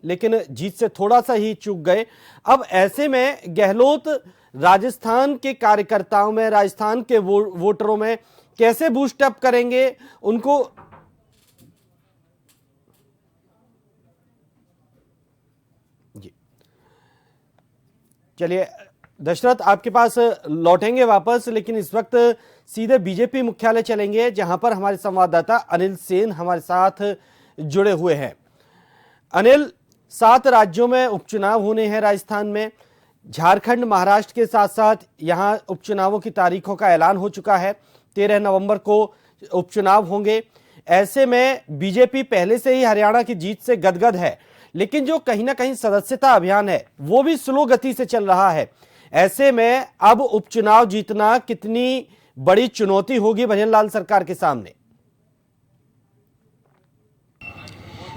लेकिन जीत से थोड़ा सा ही चूक गए। अब ऐसे में गहलोत राजस्थान के कार्यकर्ताओं में, राजस्थान के वोटरों में कैसे बूस्ट अप करेंगे उनको? जी चलिए दशरथ, आपके पास लौटेंगे वापस, लेकिन इस वक्त सीधे बीजेपी मुख्यालय चलेंगे जहां पर हमारे संवाददाता अनिल सेन हमारे साथ जुड़े हुए हैं। अनिल, 7 राज्यों में उपचुनाव होने हैं राजस्थान में। झारखंड, महाराष्ट्र के साथ साथ यहां उपचुनावों की तारीखों का ऐलान हो चुका है। 13 नवंबर को उपचुनाव होंगे। ऐसे में बीजेपी पहले से ही हरियाणा की जीत से गदगद है, लेकिन जो कहीं ना कहीं सदस्यता अभियान है वो भी स्लो गति से चल रहा है। ऐसे में अब उपचुनाव जीतना कितनी बड़ी चुनौती होगी भजनलाल सरकार के सामने?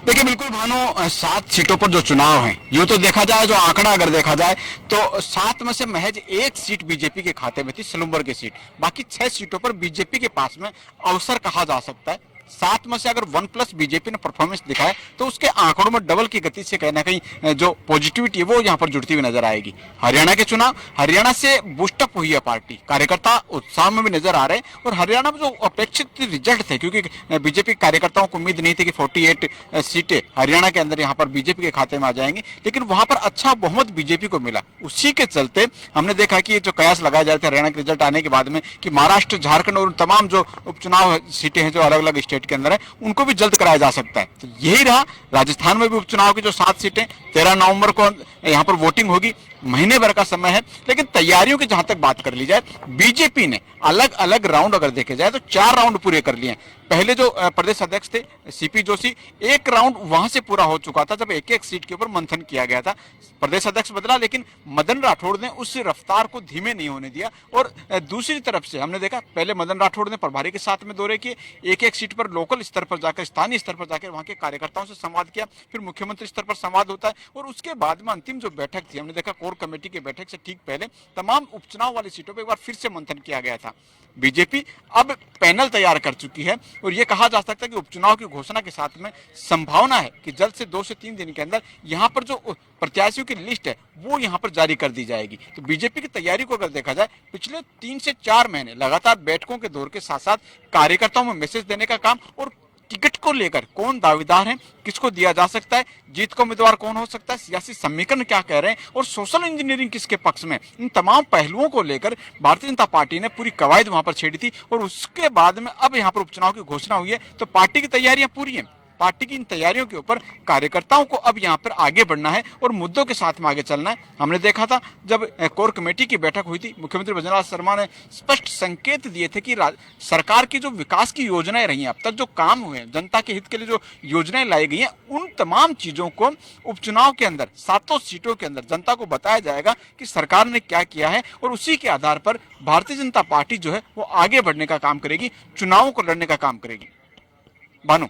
देखिए बिल्कुल भानु, 7 सीटों पर जो चुनाव है, यूं तो देखा जाए, जो आंकड़ा अगर देखा जाए तो 7 में से महज 1 सीट बीजेपी के खाते में थी, सलूम्बर की सीट। बाकी 6 सीटों पर बीजेपी के पास में अवसर कहा जा सकता है। 7 में से अगर 1+ बीजेपी ने परफॉर्मेंस दिखाया तो उसके आंकड़ों में डबल की गति से कहीं ना कहीं जो पॉजिटिविटी है वो यहाँ पर जुड़ती हुई नजर आएगी। हरियाणा के चुनाव, हरियाणा से बूस्टअप हुई है पार्टी, कार्यकर्ता उत्साह में भी नजर आ रहे हैं। और हरियाणा में जो अपेक्षित रिजल्ट थे, क्योंकि बीजेपी कार्यकर्ताओं को उम्मीद नहीं थी कि 48 सीटें हरियाणा के अंदर यहाँ पर बीजेपी के खाते में आ जाएंगी, लेकिन वहां पर अच्छा बहुमत बीजेपी को मिला। उसी के चलते हमने देखा कि जो कयास लगाए जा रहे थे हरियाणा के रिजल्ट आने के बाद में कि महाराष्ट्र, झारखंड और तमाम जो उपचुनाव सीटें हैं जो अलग अलग स्टेट के अंदर है, उनको भी जल्द कराया जा सकता है। तो यही रहा। राजस्थान में भी उपचुनाव की जो 7 सीटें, 13 नवंबर को यहां पर वोटिंग होगी, महीने भर का समय है। लेकिन तैयारियों की जहां तक बात कर ली जाए, बीजेपी ने अलग अलग राउंड अगर देखे जाए तो 4 राउंड पूरे कर लिए। पहले जो प्रदेश अध्यक्ष थे सीपी जोशी, 1 राउंड वहां से पूरा हो चुका था जब एक एक सीट के ऊपर मंथन किया गया था। प्रदेश अध्यक्ष बदला, लेकिन मदन राठौड़ ने उस रफ्तार को धीमे नहीं होने दिया। और दूसरी तरफ से हमने देखा, पहले मदन राठौड़ ने प्रभारी के साथ में दौरे किए, एक एक सीट पर लोकल स्तर पर जाकर, स्थानीय स्तर पर जाकर वहां के कार्यकर्ताओं से संवाद किया। फिर मुख्यमंत्री स्तर पर संवाद होता है और उसके बाद में अंतिम जो बैठक थी, हमने देखा कोर कमेटी की बैठक से ठीक पहले तमाम उपचुनाव वाली सीटों पर एक बार फिर से मंथन किया गया था। बीजेपी अब पैनल तैयार कर चुकी है और यह कहा जा सकता है कि उपचुनाव की घोषणा के साथ में संभावना है कि जल्द से 2 से 3 दिन के अंदर यहां पर जो प्रत्याशियों की लिस्ट है वो यहां पर जारी कर दी जाएगी। तो बीजेपी की तैयारी को अगर देखा जाए, पिछले 3 से 4 महीने लगातार बैठकों के दौर के साथ साथ कार्यकर्ताओं में मैसेज देने का काम और टिकट को लेकर कौन दावेदार है, किसको दिया जा सकता है, जीत का उम्मीदवार कौन हो सकता है, सियासी समीकरण क्या कह रहे हैं और सोशल इंजीनियरिंग किसके पक्ष में, इन तमाम पहलुओं को लेकर भारतीय जनता पार्टी ने पूरी कवायद वहां पर छेड़ी थी। और उसके बाद में अब यहां पर उपचुनाव की घोषणा हुई है तो पार्टी की तैयारियां पूरी हैं। पार्टी की इन तैयारियों के ऊपर कार्यकर्ताओं को अब यहां पर आगे बढ़ना है और मुद्दों के साथ में आगे चलना है। हमने देखा था जब कोर कमेटी की बैठक हुई थी, मुख्यमंत्री भजनलाल शर्मा ने स्पष्ट संकेत दिए थे कि सरकार की जो विकास की योजनाएं रही हैं, अब तक जो काम हुए हैं, जनता के हित के लिए जो योजनाएं लाई गई हैं, उन तमाम चीजों को उपचुनाव के अंदर 7 सीटों के अंदर जनता को बताया जाएगा कि सरकार ने क्या किया है और उसी के आधार पर भारतीय जनता पार्टी जो है वो आगे बढ़ने का काम करेगी, चुनावों को लड़ने का काम करेगी। भानु।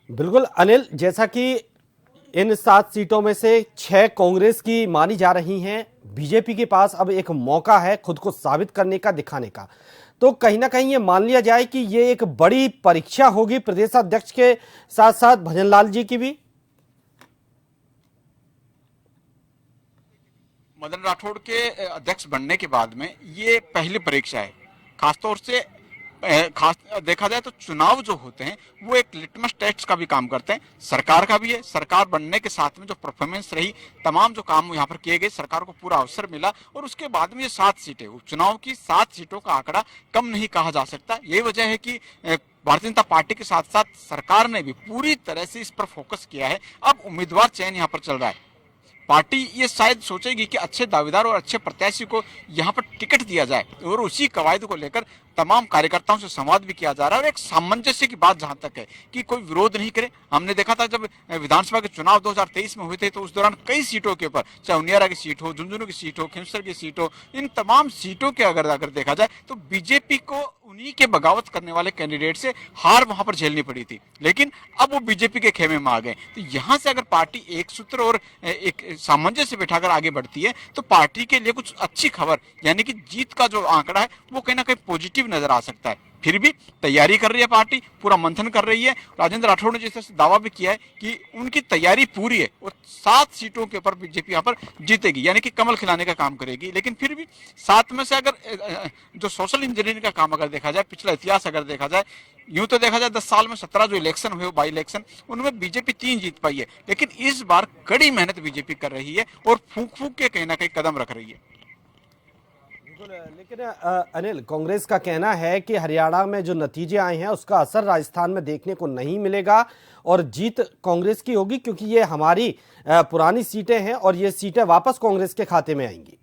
बिल्कुल अनिल, जैसा कि इन 7 सीटों में से 6 कांग्रेस की मानी जा रही हैं, बीजेपी के पास अब एक मौका है खुद को साबित करने का, दिखाने का। तो कहीं ना कहीं ये मान लिया जाए कि ये एक बड़ी परीक्षा होगी प्रदेश अध्यक्ष के साथ साथ भजनलाल जी की भी। मदन राठौड़ के अध्यक्ष बनने के बाद में ये पहली परीक्षा है। खासतौर से खास देखा जाए तो चुनाव जो होते हैं वो एक लिटमस टेस्ट का भी काम करते हैं, सरकार का भी है। सरकार बनने के साथ में जो परफॉर्मेंस रही, तमाम जो काम यहाँ पर किए गए, सरकार को पूरा अवसर मिला। और उसके बाद में ये 7 सीटें, उपचुनाव की 7 सीटों का आंकड़ा कम नहीं कहा जा सकता। यही वजह है कि भारतीय जनता पार्टी के साथ साथ सरकार ने भी पूरी तरह से इस पर फोकस किया है। अब उम्मीदवार चयन यहाँ पर चल रहा है। पार्टी ये शायद सोचेगी कि अच्छे दावेदार और अच्छे प्रत्याशी को यहाँ पर टिकट दिया जाए और उसी कवायद को लेकर तमाम कार्यकर्ताओं से संवाद भी किया जा रहा है। और एक सामंजस्य की बात जहां तक है कि कोई विरोध नहीं करे। हमने देखा था जब विधानसभा के चुनाव 2023 में हुए थे तो उस दौरान कई सीटों के ऊपर, चाहे उनियारा की सीट हो, झुंझुनू की सीट हो, खिमसर की सीट हो, इन तमाम सीटों के अगर देखा जाए तो बीजेपी को उन्हीं के बगावत करने वाले कैंडिडेट से हार वहां पर झेलनी पड़ी थी। लेकिन अब वो बीजेपी के खेमे में आ गए। तो यहां से अगर पार्टी एक सूत्र और एक सामंजस्य बिठाकर आगे बढ़ती है तो पार्टी के लिए कुछ अच्छी खबर, यानी कि जीत का जो आंकड़ा है वो कहीं ना कहीं पॉजिटिव नजर आ सकता है। फिर भी तैयारी कर रही है पार्टी, पूरा मंथन कर रही है। राजेंद्र राठौड़ ने जिस तरह से दावा भी किया है कि उनकी तैयारी पूरी है और 7 सीटों के ऊपर बीजेपी यहाँ पर जीतेगी, यानी कि कमल खिलाने का काम करेगी। लेकिन फिर भी 7 में से अगर जो सोशल इंजीनियरिंग का काम अगर देखा जाए, पिछला इतिहास अगर देखा जाए, यूं तो देखा जाए 10 साल में 17 जो इलेक्शन हुए बाई इलेक्शन, उनमें बीजेपी 3 जीत पाई है। लेकिन इस बार कड़ी मेहनत बीजेपी कर रही है और फूंक फूंक के कहीं ना कहीं कदम रख रही है। लेकिन अनिल, कांग्रेस का कहना है कि हरियाणा में जो नतीजे आए हैं उसका असर राजस्थान में देखने को नहीं मिलेगा और जीत कांग्रेस की होगी, क्योंकि ये हमारी पुरानी सीटें हैं और ये सीटें वापस कांग्रेस के खाते में आएंगी।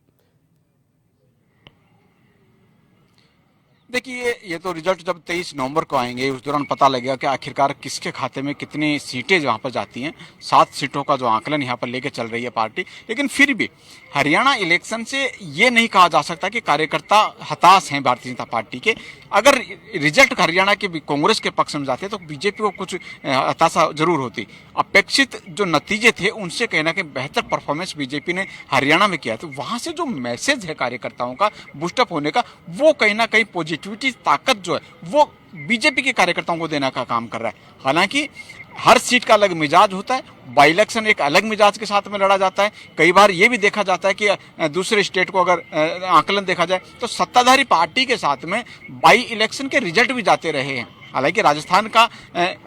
देखिए, ये तो रिजल्ट जब 23 नवंबर को आएंगे, उस दौरान पता लगेगा कि आखिरकार किसके खाते में कितनी सीटें वहां पर जाती हैं। 7 सीटों का जो आंकलन यहाँ पर लेके चल रही है पार्टी। लेकिन फिर भी हरियाणा इलेक्शन से ये नहीं कहा जा सकता कि कार्यकर्ता हताश हैं भारतीय जनता पार्टी के। अगर रिजल्ट हरियाणा के कांग्रेस के पक्ष में जाते तो बीजेपी को कुछ हताशा जरूर होती। अपेक्षित जो नतीजे थे उनसे कहीं ना कहीं बेहतर परफॉर्मेंस बीजेपी ने हरियाणा में किया, तो वहां से जो मैसेज है कार्यकर्ताओं का बूस्टअप होने का, वो कहीं ना कहीं पॉजिटिविटी ताकत जो है वो बीजेपी के कार्यकर्ताओं को देने का काम कर रहा है। हालांकि हर सीट का अलग मिजाज होता है, बाई इलेक्शन एक अलग मिजाज के साथ में लड़ा जाता है। कई बार ये भी देखा जाता है कि दूसरे स्टेट को अगर आकलन देखा जाए तो सत्ताधारी पार्टी के साथ में बाई इलेक्शन के रिजल्ट भी जाते रहे हैं। हालांकि राजस्थान का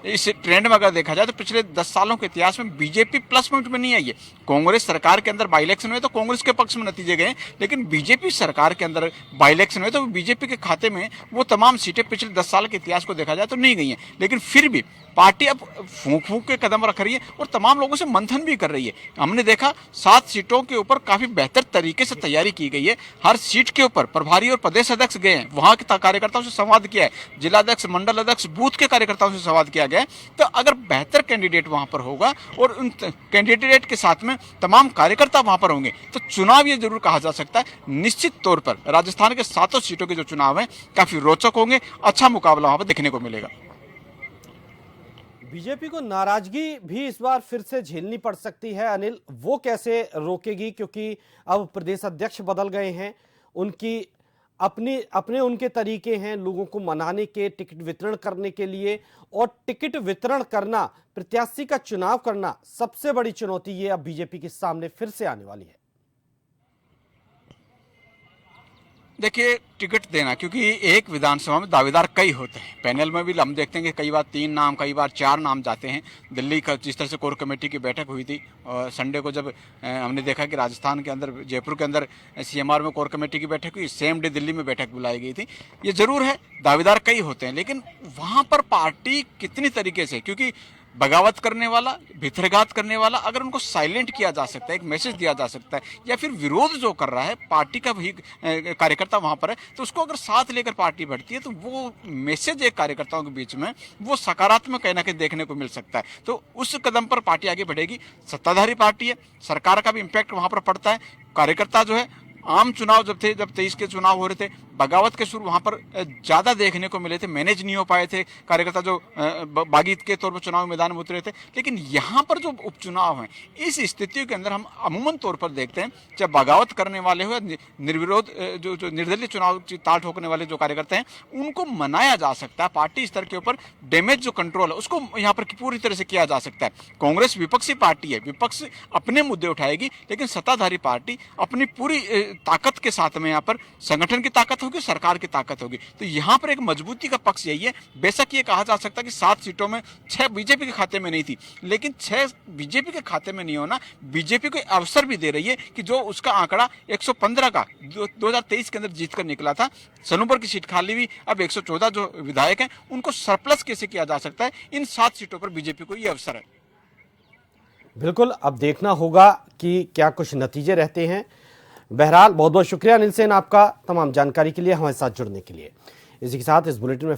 इस ट्रेंड में अगर देखा जाए तो पिछले 10 सालों के इतिहास में बीजेपी प्लस पॉइंट में नहीं आई है। कांग्रेस सरकार के अंदर बाई इलेक्शन हुए तो कांग्रेस के पक्ष में नतीजे गए, लेकिन बीजेपी सरकार के अंदर बाई इलेक्शन हुए तो बीजेपी के खाते में वो तमाम सीटें पिछले 10 साल के इतिहास को देखा जाए तो नहीं गई हैं। लेकिन फिर भी पार्टी अब फूंक फूंक के कदम रख रही है और तमाम लोगों से मंथन भी कर रही है। हमने देखा 7 सीटों के ऊपर काफी बेहतर तरीके से तैयारी की गई है। हर सीट के ऊपर प्रभारी और प्रदेश अध्यक्ष गए हैं, वहां के कार्यकर्ताओं से संवाद किया है, जिलाध्यक्ष, मंडल अध्यक्ष, बूथ के कार्यकर्ताओं से संवाद किया गया है। तो अगर बेहतर कैंडिडेट वहां पर होगा और उन कैंडिडेट के साथ में तमाम कार्यकर्ता वहां पर होंगे तो चुनाव ये जरूर कहा जा सकता है निश्चित तौर पर राजस्थान के 7 सीटों के जो चुनाव है काफी रोचक होंगे, अच्छा मुकाबला वहां पर देखने को मिलेगा। बीजेपी को नाराजगी भी इस बार फिर से झेलनी पड़ सकती है अनिल, वो कैसे रोकेगी? क्योंकि अब प्रदेश अध्यक्ष बदल गए हैं, उनकी अपने उनके तरीके हैं लोगों को मनाने के, टिकट वितरण करने के लिए, और टिकट वितरण करना, प्रत्याशी का चुनाव करना, सबसे बड़ी चुनौती ये अब बीजेपी के सामने फिर से आने वाली है। देखिए, टिकट देना, क्योंकि एक विधानसभा में दावेदार कई होते हैं। पैनल में भी हम देखते हैं कि कई बार 3 नाम, कई बार 4 नाम जाते हैं। दिल्ली का जिस तरह से कोर कमेटी की बैठक हुई थी और संडे को जब हमने देखा कि राजस्थान के अंदर, जयपुर के अंदर CMR में कोर कमेटी की बैठक हुई, सेम डे दिल्ली में बैठक बुलाई गई थी। ये जरूर है दावेदार कई होते हैं, लेकिन वहां पर पार्टी कितनी तरीके से, क्योंकि बगावत करने वाला, भितरघात करने वाला अगर उनको साइलेंट किया जा सकता है, एक मैसेज दिया जा सकता है, या फिर विरोध जो कर रहा है पार्टी का वही कार्यकर्ता वहां पर है, तो उसको अगर साथ लेकर पार्टी बढ़ती है तो वो मैसेज एक कार्यकर्ताओं के बीच में वो सकारात्मक कहीं ना कहीं देखने को मिल सकता है। तो उस कदम पर पार्टी आगे बढ़ेगी। सत्ताधारी पार्टी है, सरकार का भी इंपैक्ट वहां पर पड़ता है। कार्यकर्ता जो है, आम चुनाव जब 23 के चुनाव हो रहे थे, बगावत के सुर वहां पर ज्यादा देखने को मिले थे, मैनेज नहीं हो पाए थे कार्यकर्ता जो बागी के तौर पर चुनाव मैदान में उतरे थे। लेकिन यहाँ पर जो उपचुनाव हैं, इस स्थितियों के अंदर हम अमूमन तौर पर देखते हैं चाहे बगावत करने वाले हो, निर्विरोध जो निर्दलीय चुनाव ताल ठोकने वाले जो कार्यकर्ता हैं, उनको मनाया जा सकता है। पार्टी स्तर के ऊपर डैमेज जो कंट्रोल है उसको यहाँ पर पूरी तरह से किया जा सकता है। कांग्रेस विपक्षी पार्टी है, विपक्ष अपने मुद्दे उठाएगी, लेकिन सत्ताधारी पार्टी अपनी पूरी ताकत के साथ में यहाँ पर संगठन की ताकत होगी, सरकार की ताकत होगी। तो यहाँ पर एक मजबूती का पक्ष यही है। बेशक ये कहा जा सकता है कि 7 सीटों में 6 बीजेपी के खाते में नहीं थी, लेकिन 6 बीजेपी के खाते में नहीं होना बीजेपी को अवसर भी दे रही है कि जो उसका आंकड़ा 115 का 2023 के अंदर जीतकर निकला था, सनूपर की सीट खाली हुई, अब 114 जो विधायक हैं उनको सरप्लस कैसे किया जा सकता है। इन 7 सीटों पर बीजेपी को यह अवसर है। बिल्कुल, अब देखना होगा कि क्या कुछ नतीजे रहते हैं। बहरहाल बहुत बहुत शुक्रिया अनिल सेन आपका तमाम जानकारी के लिए, हमारे साथ जुड़ने के लिए। इसी के साथ इस बुलेटिन में